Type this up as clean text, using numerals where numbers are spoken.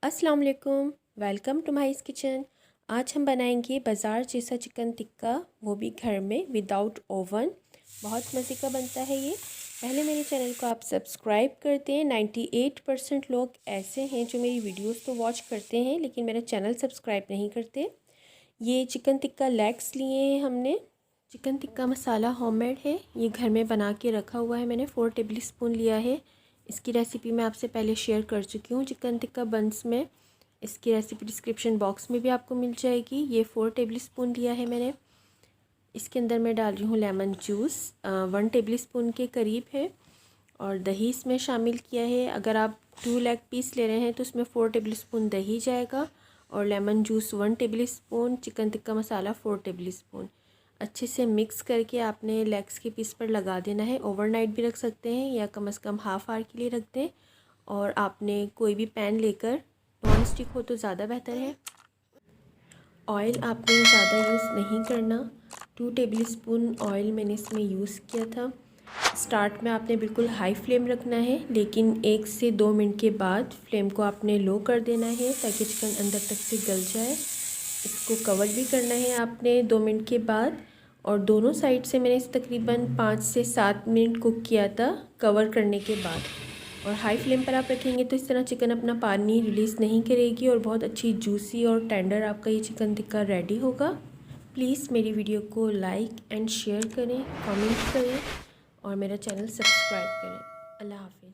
अस्सलाम वालेकुम, welcome to mice kitchen. आज हम बनाएंगे बाज़ार जैसा चिकन टिक्का, वो भी घर में विदाउट ओवन। बहुत मज़े का बनता है ये। पहले मेरे चैनल को आप सब्सक्राइब कर दें। 98% लोग ऐसे हैं जो मेरी वीडियोस तो वॉच करते हैं लेकिन मेरा चैनल सब्सक्राइब नहीं करते। ये चिकन टिक्का लेग्स लिए हैं हमने। चिकन टिक्का मसाला होममेड है, ये घर में बना के रखा हुआ है मैंने। 4 टेबल स्पून लिया है। इसकी रेसिपी मैं आपसे पहले शेयर कर चुकी हूँ चिकन टिक्का बंस में। इसकी रेसिपी डिस्क्रिप्शन बॉक्स में भी आपको मिल जाएगी। ये 4 टेबल स्पून लिया है मैंने। इसके अंदर मैं डाल रही हूँ लेमन जूस, 1 टेबल स्पून के करीब है। और दही इसमें शामिल किया है। अगर आप 2 लेग पीस ले रहे हैं तो उसमें 4 टेबल स्पून दही जाएगा। और lemon juice 1 tablespoon, chicken tikka masala 4 tablespoon. अच्छे से मिक्स करके आपने लेग्स के पीस पर लगा देना है। ओवरनाइट भी रख सकते हैं या कम से कम हाफ़ आवर के लिए रख दें। और आपने कोई भी पैन लेकर, नॉन स्टिक हो तो ज़्यादा बेहतर है। ऑयल आपने ज़्यादा यूज़ नहीं करना। 2 टेबल स्पून ऑयल मैंने इसमें यूज़ किया था। स्टार्ट में आपने बिल्कुल हाई फ्लेम रखना है, लेकिन 1 से 2 मिनट के बाद फ्लेम को आपने लो कर देना है ताकि चिकन अंदर तक से गल जाए। इसको कवर भी करना है आपने 2 मिनट के बाद। और दोनों साइड से मैंने इस तकरीबन 5 से 7 मिनट कुक किया था कवर करने के बाद। और हाई फ्लेम पर आप रखेंगे तो इस तरह चिकन अपना पानी रिलीज़ नहीं करेगी और बहुत अच्छी जूसी और टेंडर आपका ये चिकन टिक्का रेडी होगा। प्लीज़ मेरी वीडियो को लाइक एंड शेयर करें, कमेंट करें और मेरा चैनल सब्सक्राइब करें। अल्लाह हाफ़िज़।